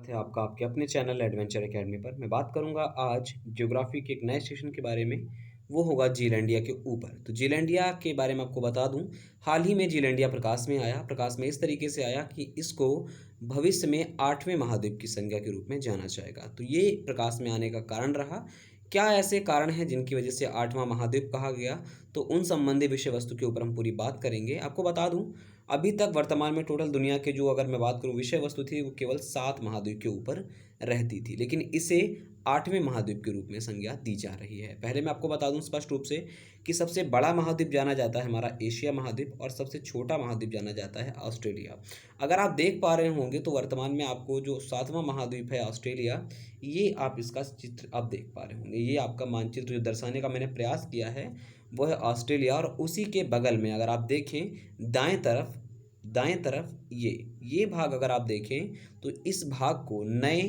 है आपका आपके अपने चैनल एडवेंचर एकेडमी पर। मैं बात करूंगा आज ज्योग्राफी के एक नए स्टेशन के बारे में। वो होगा जीलैंडिया के ऊपर। तो जीलैंडिया के बारे में आपको बता दूं, हाल ही में जीलैंडिया प्रकाश में आया। प्रकाश में इस तरीके से आया कि इसको भविष्य में 8वें महाद्वीप की संज्ञा के रूप में जाना जाएगा। तो ये प्रकाश में आने का कारण रहा। क्या ऐसे कारण हैं जिनकी वजह से 8वां महाद्वीप कहा गया, तो उन संबंधी विषय वस्तु के ऊपर हम पूरी बात करेंगे। आपको बता दूं, अभी तक वर्तमान में टोटल दुनिया के जो अगर मैं बात करूं विषय वस्तु थी, वो केवल 7 महाद्वीप के ऊपर रहती थी, लेकिन इसे 8वें महाद्वीप के रूप में संज्ञा दी जा रही है। पहले मैं आपको बता दूं स्पष्ट रूप से कि सबसे बड़ा महाद्वीप जाना जाता है हमारा एशिया महाद्वीप, और सबसे छोटा महाद्वीप जाना जाता है ऑस्ट्रेलिया। अगर आप देख पा रहे होंगे तो वर्तमान में आपको जो 7वां महाद्वीप है ऑस्ट्रेलिया, ये आप इसका चित्र आप देख पा रहे होंगे। ये आपका मानचित्र जो दर्शाने का मैंने प्रयास किया है वो है ऑस्ट्रेलिया, और उसी के बगल में अगर आप देखें दाएं तरफ ये भाग अगर आप देखें तो इस भाग को नए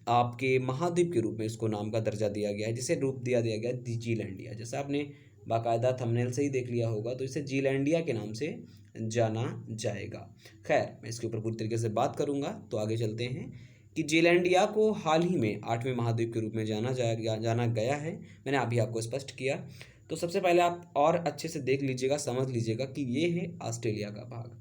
आपके महाद्वीप के रूप में इसको नाम का दर्जा दिया गया है, जिसे रूप दिया गया है जीलैंडिया। जैसा आपने बाकायदा थंबनेल से ही देख लिया होगा, तो इसे जीलैंडिया के नाम से जाना जाएगा। खैर, मैं इसके ऊपर पूरी तरीके से बात करूंगा, तो आगे चलते हैं कि जीलैंडिया को हाल ही में 8वें महाद्वीप के रूप में जाना गया है। मैंने अभी आपको स्पष्ट किया। तो सबसे पहले आप और अच्छे से देख लीजिएगा, समझ लीजिएगा कि ये है ऑस्ट्रेलिया का भाग,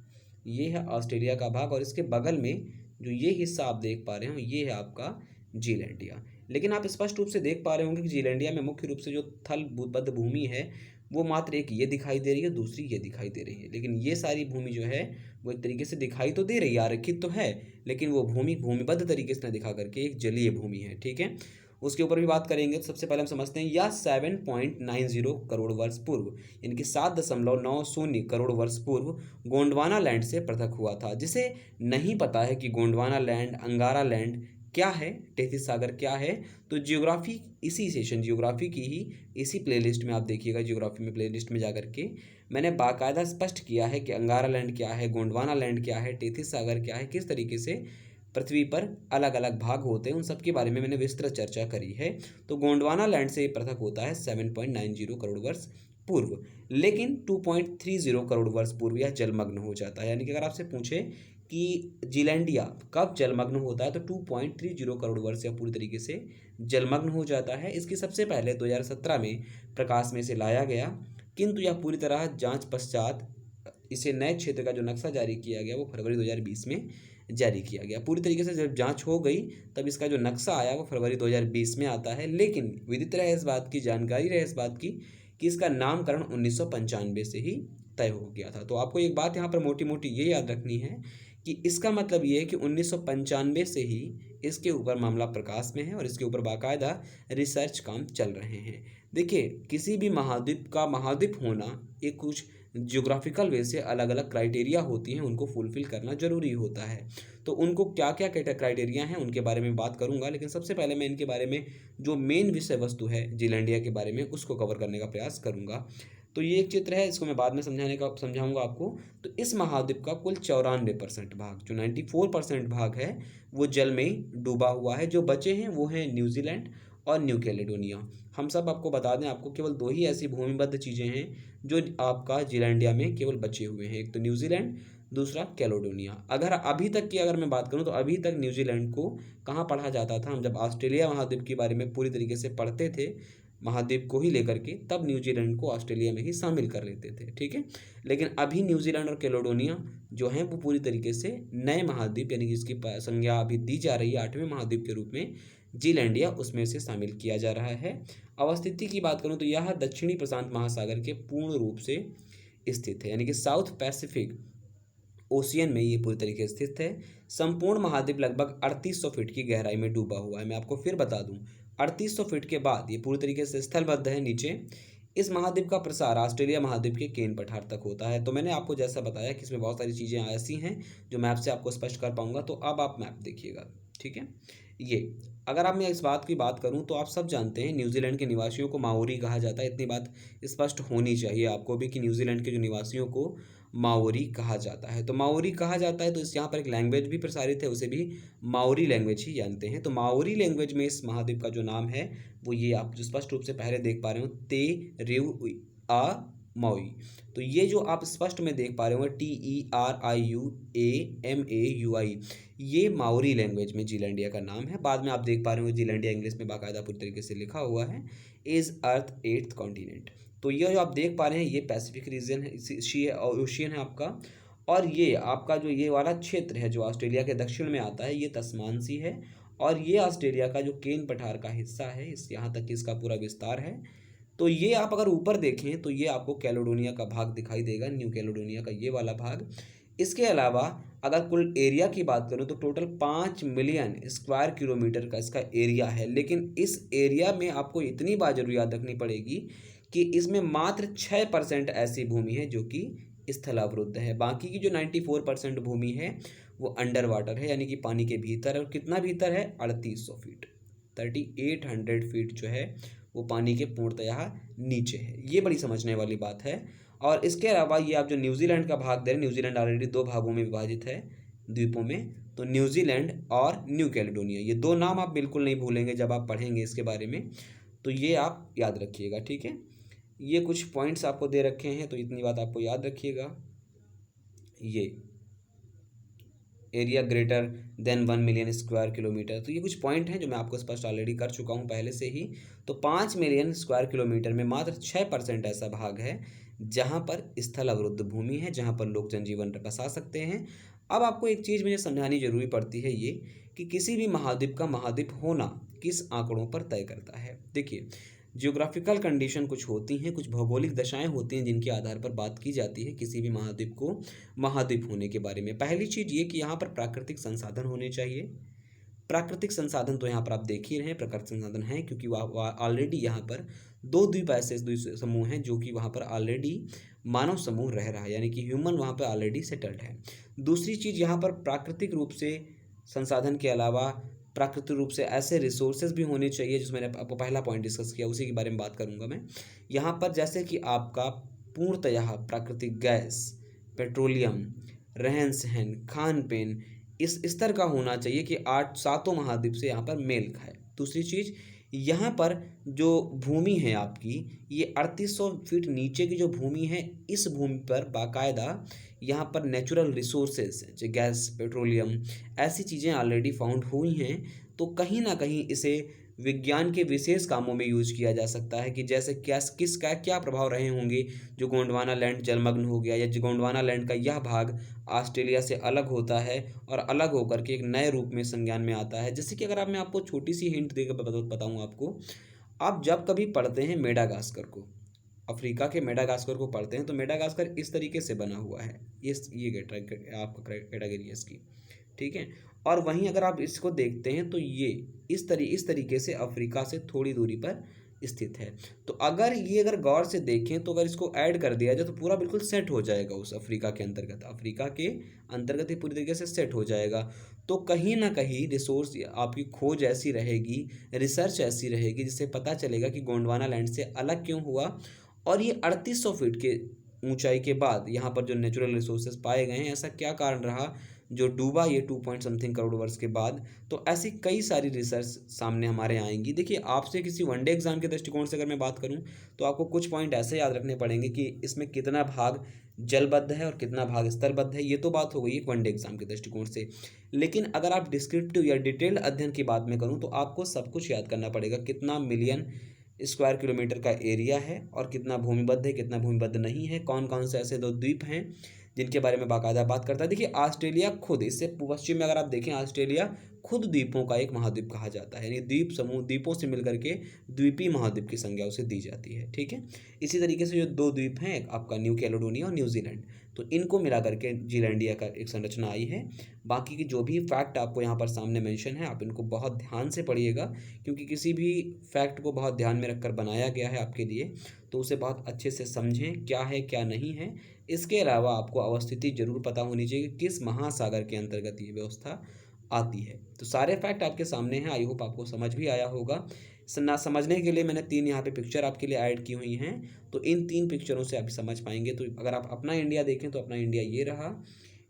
ये है ऑस्ट्रेलिया का भाग, और इसके बगल में जो ये हिस्सा आप देख पा रहे हो ये है आपका जीलैंडिया। लेकिन आप स्पष्ट रूप से देख पा रहे होंगे कि जीलैंडिया में मुख्य रूप से जो थलबद्ध भूमि है वो मात्र एक ये दिखाई दे रही है, दूसरी ये दिखाई दे रही है। लेकिन ये सारी भूमि जो है वो एक तरीके से दिखाई तो दे रही है, आरेखित तो है, लेकिन वो भूमि भूमिबद्ध तरीके से न दिखा करके एक जलीय भूमि है। ठीक है, उसके ऊपर भी बात करेंगे। तो सबसे पहले हम समझते हैं, यह 7.90 करोड़ वर्ष पूर्व, यानी कि 7.90 करोड़ वर्ष पूर्व गोंडवाना लैंड से पृथक हुआ था। जिसे नहीं पता है कि गोंडवाना लैंड, अंगारा लैंड क्या है, टेथिस सागर क्या है, तो जियोग्राफी इसी सेशन जियोग्राफी की ही इसी प्लेलिस्ट में आप देखिएगा। जियोग्राफी में प्लेलिस्ट में जाकर के मैंने बाकायदा स्पष्ट किया है कि अंगारा लैंड क्या है, गोंडवाना लैंड क्या है, टेथिस सागर क्या है, किस तरीके से पृथ्वी पर अलग अलग भाग होते हैं, उन सब के बारे में मैंने विस्तृत चर्चा करी है। तो गोंडवाना लैंड से पृथक होता है 7.90 करोड़ वर्ष पूर्व, लेकिन 2.30 करोड़ वर्ष पूर्व यह जलमग्न हो जाता है। यानी कि अगर आपसे पूछे कि जीलैंडिया कब जलमग्न होता है, तो 2.30 करोड़ वर्ष यह पूरी तरीके से जलमग्न हो जाता है। इसकी सबसे पहले 2017 में प्रकाश में इसे लाया गया, किंतु यह पूरी तरह जांच पश्चात इसे नए क्षेत्र का जो नक्शा जारी किया गया वो फरवरी 2020 में जारी किया गया। पूरी तरीके से जब जांच हो गई तब इसका जो नक्शा आया वो फरवरी 2020 में आता है। लेकिन विदित रहे इस बात की, जानकारी रहे इस बात की कि इसका नामकरण 1995 से ही तय हो गया था। तो आपको एक बात यहाँ पर मोटी मोटी ये याद रखनी है कि इसका मतलब ये है कि 1995 से ही इसके ऊपर मामला प्रकाश में है और इसके ऊपर बाकायदा रिसर्च काम चल रहे हैं। देखिए, किसी भी महाद्वीप का महाद्वीप होना एक कुछ ज्योग्राफिकल वे से अलग अलग क्राइटेरिया होती हैं, उनको फुलफिल करना ज़रूरी होता है। तो उनको क्या क्या क्राइटेरिया हैं उनके बारे में बात करूंगा, लेकिन सबसे पहले मैं इनके बारे में जो मेन विषय वस्तु है जीलैंडिया के बारे में उसको कवर करने का प्रयास करूंगा। तो ये एक चित्र है, इसको मैं बाद में समझाऊंगा आपको। तो इस महाद्वीप का कुल 94% भाग, जो 94% भाग है वो जल में डूबा हुआ है। जो बचे हैं वो हैं न्यूजीलैंड और न्यू कैलेडोनिया। हम सब आपको बता दें, आपको केवल दो ही ऐसी भूमिबद्ध चीज़ें हैं जो आपका जीलैंडिया में केवल बचे हुए हैं, एक तो न्यूजीलैंड, दूसरा कैलेडोनिया। अगर मैं बात करूं तो अभी तक न्यूजीलैंड को कहाँ पढ़ा जाता था, हम जब ऑस्ट्रेलिया महाद्वीप के बारे में पूरी तरीके से पढ़ते थे महाद्वीप को ही लेकर के, तब न्यूजीलैंड को ऑस्ट्रेलिया में ही शामिल कर लेते थे। ठीक है, लेकिन अभी न्यूजीलैंड और कैलेडोनिया जो हैं वो पूरी तरीके से नए महाद्वीप, यानी कि इसकी संज्ञा अभी दी जा रही है 8वें महाद्वीप के रूप में, जीलैंडिया उसमें से शामिल किया जा रहा है। अवस्थिति की बात करूं तो यह दक्षिणी प्रशांत महासागर के पूर्ण रूप से स्थित है, यानी कि साउथ पैसिफिक ओशियन में ये पूरी तरीके से स्थित है। संपूर्ण महाद्वीप लगभग 3800 फीट की गहराई में डूबा हुआ है। मैं आपको फिर बता दूं, 3800 फीट के बाद ये पूरी तरीके से स्थलबद्ध है नीचे। इस महाद्वीप का प्रसार ऑस्ट्रेलिया महाद्वीप के केन पठार तक होता है। तो मैंने आपको जैसा बताया कि इसमें बहुत सारी चीज़ें ऐसी हैं जो मैप से आपको स्पष्ट कर पाऊंगा। तो अब आप मैप देखिएगा। ठीक है, ये अगर आप मैं इस बात की बात करूं तो आप सब जानते हैं न्यूजीलैंड के निवासियों को माओरी कहा जाता है। इतनी बात स्पष्ट होनी चाहिए आपको भी कि न्यूजीलैंड के जो निवासियों को माओरी कहा जाता है। तो माओरी कहा जाता है, तो इस यहाँ पर एक लैंग्वेज भी प्रसारित है, उसे भी माओरी लैंग्वेज ही जानते हैं। तो माओरी लैंग्वेज में इस महाद्वीप का जो नाम है वो ये आप जो स्पष्ट रूप से पहले देख पा रहे हो, ते रिव आ माउई। तो ये जो आप स्पष्ट में देख पा रहे होंगे TERIUAMAUI, ये माओरी लैंग्वेज में जीलैंडिया का नाम है। बाद में आप देख पा रहे होंगे जीलैंडिया इंग्लिश में बाकायदा पूरी तरीके से लिखा हुआ है, इज़ अर्थ एट्थ कॉन्टिनेंट। तो ये जो आप देख पा रहे हैं ये पैसिफिक रीजन है, ओशियन है आपका। और ये आपका जो ये वाला क्षेत्र है जो ऑस्ट्रेलिया के दक्षिण में आता है, ये तस्मान सी है। और ये ऑस्ट्रेलिया का जो केन पठार का हिस्सा है, इस यहाँ तक कि इसका पूरा विस्तार है। तो ये आप अगर ऊपर देखें तो ये आपको कैलेडोनिया का भाग दिखाई देगा, न्यू कैलेडोनिया का ये वाला भाग। इसके अलावा अगर कुल एरिया की बात करूं तो टोटल 5 मिलियन स्क्वायर किलोमीटर का इसका एरिया है। लेकिन इस एरिया में आपको इतनी बात जरूर याद रखनी पड़ेगी कि इसमें मात्र 6% ऐसी भूमि है जो कि स्थलावृद्ध है। बाकी की जो 94% भूमि है वो अंडर वाटर है, यानी कि पानी के भीतर है। और कितना भीतर है? 3800 फीट, 3800 फीट जो है वो पानी के पूर्णतः नीचे है। ये बड़ी समझने वाली बात है। और इसके अलावा ये आप जो न्यूजीलैंड का भाग दे रहे हैं, न्यूजीलैंड ऑलरेडी 2 भागों में विभाजित है, द्वीपों में। तो न्यूजीलैंड और न्यू कैलेडोनिया, ये 2 नाम आप बिल्कुल नहीं भूलेंगे जब आप पढ़ेंगे इसके बारे में। तो ये आप याद रखिएगा, ठीक है। ये कुछ पॉइंट्स आपको दे रखे हैं, तो इतनी बात आपको याद रखिएगा। ये area greater than 1 million square kilometre, तो ये कुछ पॉइंट हैं जो मैं आपको स्पष्ट ऑलरेडी कर चुका हूँ पहले से ही। तो 5 मिलियन स्क्वायर किलोमीटर में मात्र 6% ऐसा भाग है जहाँ पर स्थल अवरुद्ध भूमि है, जहाँ पर लोग जनजीवन बसा सकते हैं। अब आपको एक चीज़ मुझे समझानी जरूरी पड़ती है, ये कि किसी भी महाद्वीप का महाद्वीप होना किस आंकड़ों पर तय करता है। देखिए, जियोग्राफिकल कंडीशन कुछ होती हैं, कुछ भौगोलिक दशाएं होती हैं जिनके आधार पर बात की जाती है किसी भी महाद्वीप को महाद्वीप होने के बारे में। पहली चीज़ ये कि यहाँ पर प्राकृतिक संसाधन होने चाहिए। प्राकृतिक संसाधन तो यहाँ पर आप देख ही रहे हैं, प्राकृतिक संसाधन हैं क्योंकि ऑलरेडी यहाँ पर 2 द्वीप ऐसे द्वीप समूह हैं जो कि वहाँ पर ऑलरेडी मानव समूह रह रहा है, यानी कि ह्यूमन वहाँ पर ऑलरेडी सेटल्ड है। दूसरी चीज़, यहाँ पर प्राकृतिक रूप से संसाधन के अलावा प्राकृतिक रूप से ऐसे रिसोर्सेज भी होने चाहिए, जिसमें मैंने आपको पहला पॉइंट डिस्कस किया, उसी के बारे में बात करूंगा मैं यहाँ पर। जैसे कि आपका पूर्णतः प्राकृतिक गैस, पेट्रोलियम, रहन सहन, खान पीन इस स्तर का होना चाहिए कि 7 महाद्वीप से यहाँ पर मेल खाए। दूसरी चीज़, यहाँ पर जो भूमि है आपकी, ये 3800 फीट नीचे की जो भूमि है, इस भूमि पर बाकायदा यहाँ पर नेचुरल रिसोर्सेज जो गैस, पेट्रोलियम ऐसी चीज़ें ऑलरेडी फाउंड हुई हैं। तो कहीं ना कहीं इसे विज्ञान के विशेष कामों में यूज किया जा सकता है कि जैसे क्या प्रभाव रहे होंगे जो गोंडवाना लैंड जलमग्न हो गया, या जो गोंडवाना लैंड का यह भाग ऑस्ट्रेलिया से अलग होता है और अलग होकर के एक नए रूप में संज्ञान में आता है। जैसे कि अगर मैं आपको छोटी सी हिंट देकर बताऊँ आपको, आप जब कभी पढ़ते हैं मेडागास्कर को, अफ्रीका के मेडागास्कर को पढ़ते हैं, तो मेडागास्कर इस तरीके से बना हुआ है, ये आपका कैटेगरी है इसकी, ठीक है। और वहीं अगर आप इसको देखते हैं तो ये इस तरीके से अफ्रीका से थोड़ी दूरी पर स्थित है। तो अगर गौर से देखें तो अगर इसको ऐड कर दिया जाए तो पूरा बिल्कुल सेट हो जाएगा उस अफ्रीका के अंतर्गत ही पूरी तरीके से सेट हो जाएगा। तो कहीं ना कहीं रिसोर्स आपकी खोज ऐसी रहेगी, रिसर्च ऐसी रहेगी, जिससे पता चलेगा कि गोंडवाना लैंड से अलग क्यों हुआ। और ये 3800 फीट के ऊंचाई के बाद यहाँ पर जो नेचुरल रिसोर्सेज पाए गए हैं, ऐसा क्या कारण रहा जो डूबा ये 2 पॉइंट समथिंग करोड़ वर्ष के बाद। तो ऐसी कई सारी रिसर्च सामने हमारे आएंगी। देखिए, आपसे किसी वनडे एग्जाम के दृष्टिकोण से अगर मैं बात करूं तो आपको कुछ पॉइंट ऐसे याद रखने पड़ेंगे कि इसमें कितना भाग जलबद्ध है और कितना भाग स्थलबद्ध है। ये तो बात हो गई एक वनडे एग्जाम के दृष्टिकोण से। लेकिन अगर आप डिस्क्रिप्टिव या डिटेल्ड अध्ययन की बात में करूँ तो आपको सब कुछ याद करना पड़ेगा, कितना मिलियन स्क्वायर किलोमीटर का एरिया है और कितना भूमिबद्ध है, कितना भूमिबद्ध नहीं है, कौन कौन से ऐसे 2 द्वीप हैं जिनके बारे में बाकायदा बात करता है। देखिए, ऑस्ट्रेलिया खुद, इससे पश्चिम में अगर आप देखें, ऑस्ट्रेलिया खुद द्वीपों का एक महाद्वीप कहा जाता है, यानी द्वीपों से मिलकर के द्वीपीय महाद्वीप की संज्ञा उसे दी जाती है, ठीक है। इसी तरीके से जो 2 द्वीप हैं आपका न्यू कैलेडोनिया और न्यूजीलैंड, तो इनको मिला करके जीलैंडिया का एक संरचना आई है। बाकी की जो भी फैक्ट आपको यहाँ पर सामने मेंशन है, आप इनको बहुत ध्यान से पढ़िएगा, क्योंकि किसी भी फैक्ट को बहुत ध्यान में रखकर बनाया गया है आपके लिए, तो उसे बहुत अच्छे से समझें क्या है क्या नहीं है। इसके अलावा आपको अवस्थिति जरूर पता होनी चाहिए कि किस महासागर के अंतर्गत ये व्यवस्था आती है। तो सारे फैक्ट आपके सामने हैं, आई होप आपको समझ भी आया होगा। ना समझने के लिए मैंने 3 यहाँ पे पिक्चर आपके लिए ऐड की हुई हैं, तो इन 3 पिक्चरों से आप समझ पाएंगे। तो अगर आप अपना इंडिया देखें तो अपना इंडिया ये रहा,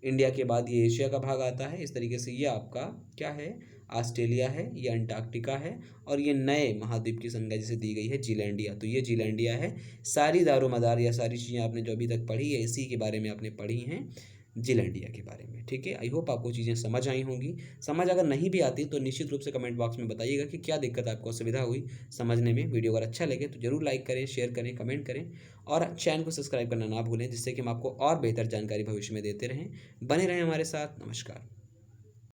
इंडिया के बाद ये एशिया का भाग आता है। इस तरीके से ये आपका क्या है, ऑस्ट्रेलिया है, ये अंटार्कटिका है और ये नए महाद्वीप की संज्ञा जिसे दी गई है जीलैंडिया। तो ये जीलैंडिया है। सारी दारोमदार या सारी चीज़ें आपने जो अभी तक पढ़ी है इसी के बारे में आपने पढ़ी हैं, जीलैंडिया के बारे में। ठीक है, आई होप आपको चीज़ें समझ आई होंगी। समझ अगर नहीं भी आती तो निश्चित रूप से कमेंट बॉक्स में बताइएगा कि क्या दिक्कत आपको असुविधा हुई समझने में। वीडियो अगर अच्छा लगे तो ज़रूर लाइक करें, शेयर करें, कमेंट करें और चैनल को सब्सक्राइब करना ना भूलें, जिससे कि हम आपको और बेहतर जानकारी भविष्य में देते रहें। बने रहें हमारे साथ। नमस्कार।